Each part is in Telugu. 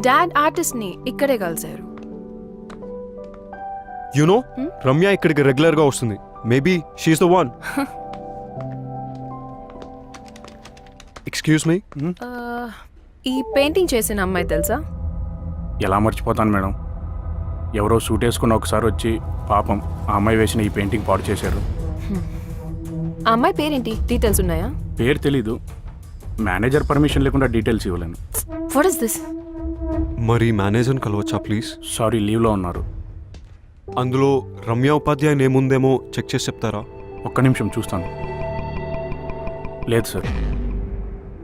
డాడ్ ఆర్టిస్ట్ని ఇక్కడే కలిశారు. యునో రమ్య ఇక్కడికి రెగ్యులర్గా వస్తుంది. Maybe she is the one. Excuse me. ఈ పెయింటింగ్ చేసిన అమ్మాయి తెలుసా? ఎలా మర్చిపోతాను మేడం, ఎవరో సూట్ వేసుకున్న ఒకసారి వచ్చి పాపం ఆ అమ్మాయి వేసిన ఈ పెయింటింగ్ పాడు చేశారు. ఆ అమ్మాయి పేరేంటి? డీటెయిల్స్ ఉన్నాయా? పేరు తెలీదు, మేనేజర్ పర్మిషన్ లేకుండా డీటెయిల్స్ ఇవ్వలేను. What is this? మరి మేనేజర్ని కలవచ్చా ప్లీజ్? సారీ, లీవ్లో ఉన్నారు. అందులో రమ్య ఉపాధ్యాయ ఏముందేమో చెక్ చేసి చెప్తారా? ఒక్క నిమిషం చూస్తాను. లేదు సార్.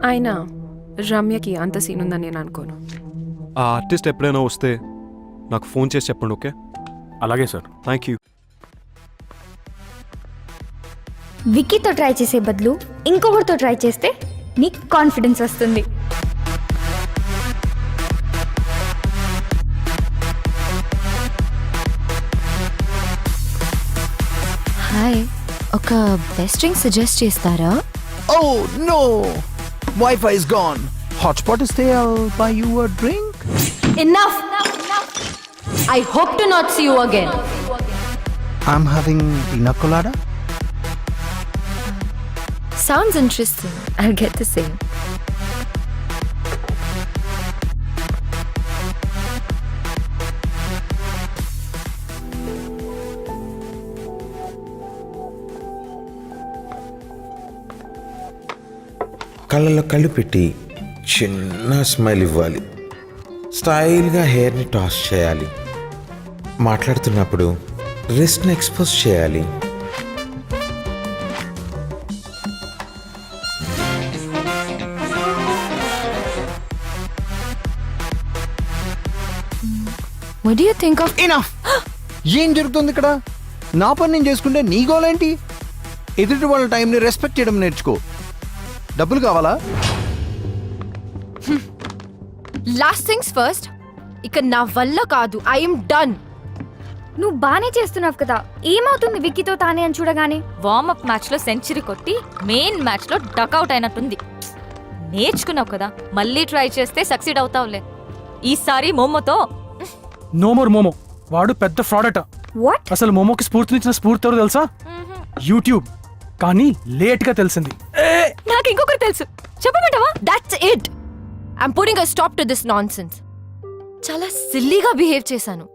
అయినా రమ్యకి అంత సీన్ ఉందని నేను అనుకోను. ఆ ఆర్టిస్ట్ ఎప్పుడైనా వస్తే నాకు ఫోన్ చేసి చెప్పండి. ఓకే? అలాగే సార్. Thank you. విక్కీతో ట్రై చేసే బదులు ఇంకొకరితో ట్రై చేస్తే నీకు కాన్ఫిడెన్స్ వస్తుంది. హాయ్, ఒక బెస్ట్ డ్రింక్ సజెస్ట్ చేస్తారా? Oh no! Wi-Fi is gone. Hotspot is there. I'll buy you a drink. Enough! I hope to not see you again. I'm having pina colada. Sounds interesting. I'll get the same. కళ్ళలో కళ్ళు పెట్టి చిన్న స్మైల్ ఇవ్వాలి. స్టైల్గా హెయిర్ని టాస్ చేయాలి. మాట్లాడుతున్నప్పుడు రిస్ట్ని ఎక్స్పోజ్ చేయాలి. What do you think of... Enough! ఏం జరుగుతుంది ఇక్కడ? నా పని నేను చేసుకుంటే నీ గోలేంటి? ఎదుటి వాళ్ళ టైంని రెస్పెక్ట్ చేయడం నేర్చుకో. డబ్బులు కావాలా? Last things first. ఇక నా వల్ల కాదు. I'm done. నువ్వు బానే చేస్తున్నావు కదా, ఏమవుతుంది విక్కీతో తానే అని చూడగానే? వార్మప్ మ్యాచ్ లో సెంచరీ కొట్టి మెయిన్ మ్యాచ్ లో డకౌట్ అయినట్టుంది. నేర్చుకున్నావు కదా, మళ్ళీ ట్రై చేస్తే సక్సీడ్ అవుతావులే. ఈసారి మోమోతో. No more momo. వాడు పెద్ద ఫ్రాడ్ అట. వాట్? అసలు మోమోకి స్ఫూర్తినిచ్చిన స్ఫూర్తి ఎవరో తెలుసా? యూట్యూబ్. కానీ లేట్ గా తెలిసింది. నాకు ఇంకొకటి తెలుసు, చెప్పమంటావా? That's it. I'm putting a stop to this nonsense. చాలా సిల్లీగా బిహేవ్ చేశాను.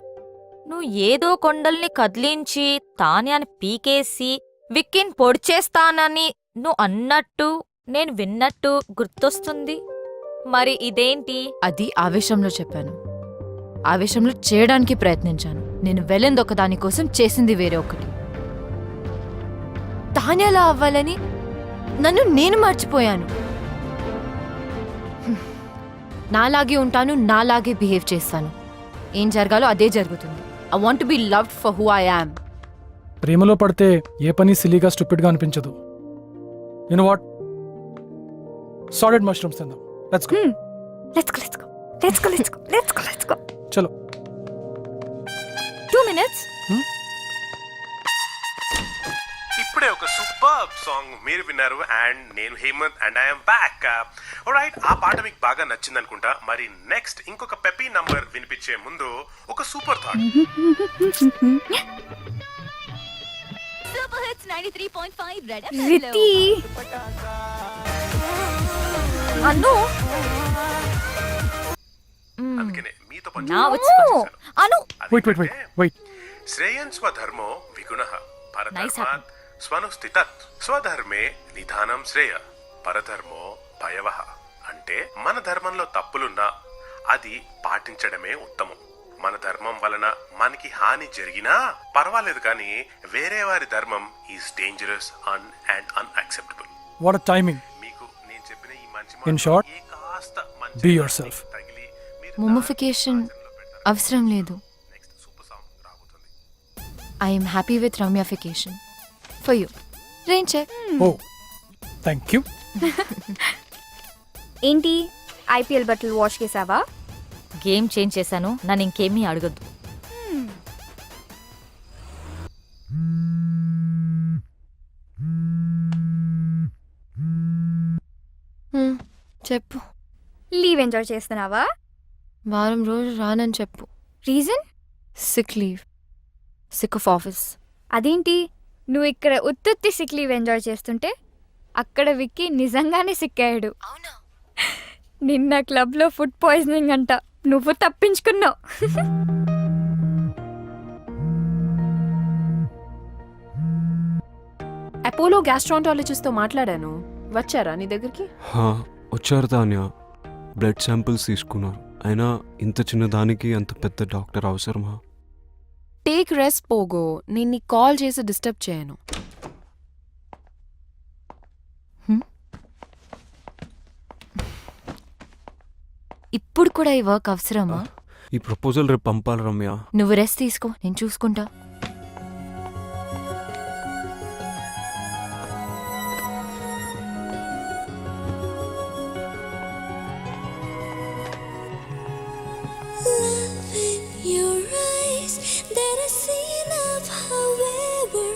నువ్వు ఏదో కొండల్ని కదిలించి తాన్యాన్ని పీకేసి విక్కిన్ పొడిచేస్తానని నువ్వు అన్నట్టు నేను విన్నట్టు గుర్తొస్తుంది. మరి ఇదేంటి? అది ఆవేశంలో చెప్పాను. ఆవేశంలో చేయడానికి ప్రయత్నించాను. నేను వెళ్ళింది ఒక దానికోసం, చేసింది వేరే ఒకటి. తానేలా అవ్వాలని నన్ను నేను మర్చిపోయాను. నాలాగే ఉంటాను, నాలాగే బిహేవ్ చేస్తాను. ఏం జరగాలో అదే జరుగుతుంది. I want be loved for who I am. ప్రేమలో పడితే ఏ పని సిల్లీగా స్టూపిడ్ గా అనిపించదు. You know what? Solid mushrooms తిందాం. Let's go. Let's go, let's go, let's go, let's go, let's go, let's go. చలో. 2 minutes. ఇప్పుడే ఒక సూపర్ సాంగ్ మీరు విన్నారు. అండ్ నేను Hemant and I'm back. Right, ఆ పాట మీకు బాగా నచ్చింది అనుకుంటా. మరి నెక్స్ట్ ఇంకొక పెపీ నంబర్ వినిపించే ముందు ఒక super thought. Super Hits 93.5 Red FM. Riti, Anu అందుకనే మీతో Now it's fun. Anu wait. శ్రేయన్ స్వధర్మో విగుణః Nice పరధర్మాత్ స్వనుస్థితత్ స్వధర్మే నిధానం శ్రేయ పరధర్మో భయవః. అంటే మన ధర్మంలో తప్పులున్నా అది పాటించడమే ఉత్తమం. మన ధర్మం వలన మనకి హాని జరిగినా పర్వాలేదు, కానీ వేరే వారి ధర్మం is dangerous and unacceptable. What a timing. మీకు నేను చెప్పిన ఈ మంచి In short, ఏ కాస్త మంచి be yourself. తగిలి మీరు మొమోఫికేషన్ అవసరం లేదు. నెక్స్ట్ సూపర్ సాంగ్ రాబోతుంది. ఐఎమ్ హ్యాపీ విత్ రమ్యాఫికేషన్ for you. Rain check. Oh thank you. ఏంటి ఐపీఎల్ బట్టలు వాష్ చేసావా? గేమ్ చేంజ్ చేశాను, నన్ను ఇంకేమీ అడగద్దు. చెప్పు. లీవ్ ఎంజాయ్ చేస్తున్నావా? వారం రోజులు రానని చెప్పు. Reason? Sick leave. Sick of office. అదేంటి, నువ్వు ఇక్కడ ఉత్తుత్తి సిక్ లీవ్ ఎంజాయ్ చేస్తుంటే అక్కడ విక్కీ నిజంగానే సిక్ అయ్యాడు. అవునా? నిన్న క్లబ్లో ఫుడ్ పాయిజనింగ్ అంట, నువ్వు తప్పించుకున్నావు. అపోలో గ్యాస్ట్రాంటాలజిస్ట్తో మాట్లాడాను. వచ్చారా నీ దగ్గరికి? హా, వచ్చారు తాన్య. బ్లడ్ శాంపిల్స్ తీసుకున్నారు. అయినా ఇంత చిన్న దానికి అంత పెద్ద డాక్టర్ అవసరమా? Take rest Pogo. నేను నీకు కాల్ చేసి డిస్టర్బ్ చేయను. ఇప్పుడు కూడా ఈ వర్క్ అవసరమా? ఈ ప్రపోజల్ రేపు పంపాలి రమ్య. నువ్వు రెస్ట్ తీసుకో, నేను చూసుకుంటా. Your eyes that I see love, however,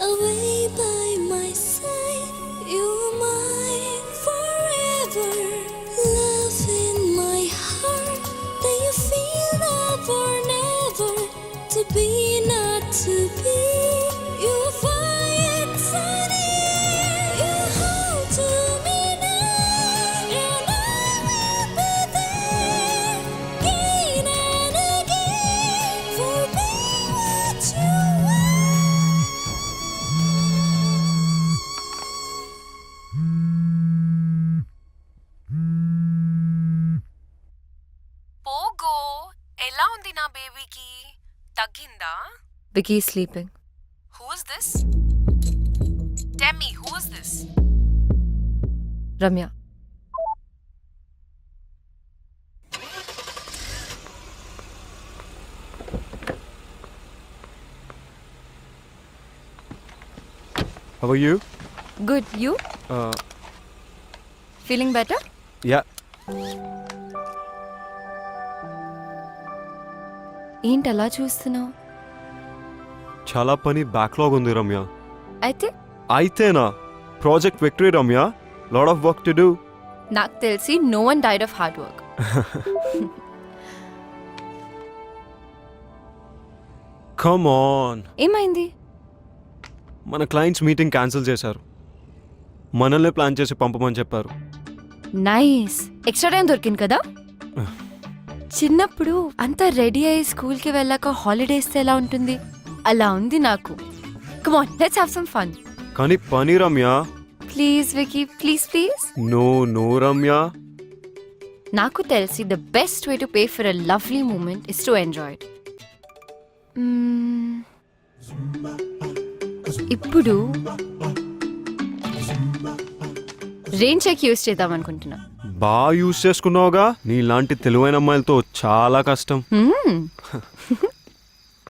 away by my side. You're mine forever. Love in my heart, that you feel love or never. To be, not to be. You're fire, sunny. You hold to me now, and I will be there. Again and again, for being what you are. Pogo, ఎలా ఉంది నా బేబీకి? తగ్గిందా? Vicky sleeping. Who's this? Tell me, who's this? Ramya. How are you? Good. You feeling better? Yeah. ఏంటి అలా చూస్తున్నావు? చాలా పని బ్యాక్లాగ్ ఉంది రమ్య. అయితే అయితేనా? Project victory Ramya. Lot of work to do. నాకు తెలిసి no one died of hard work. Come on. ఏమైంది? మన క్లయింట్స్ మీటింగ్ క్యాన్సిల్ చేశారు. మనల్ని ప్లాన్ చేసి పంపమని చెప్పారు. నైస్. ఎక్స్ట్రా టైం దొరికింది కదా. చిన్నప్పుడు అంతా రెడీ అయ్యి స్కూల్కి వెళ్ళాక హాలిడేస్ ఎలా ఉంటుంది అలా ఉంది నాకు. Come on, let's have some fun. కానీ పని Ramya. Please Vicky, please please. No Ramya. నాకు తెలిసి the best way to pay for a lovely moment is to enjoy it. ఇప్పుడు రెయిన్ చెక్ యూస్ చేద్దాం అనుకుంటున్నా. బాగా యూస్ చేసుకున్నావుగా. నీలాంటి తెలివైన అమ్మాయిలతో చాలా కష్టం.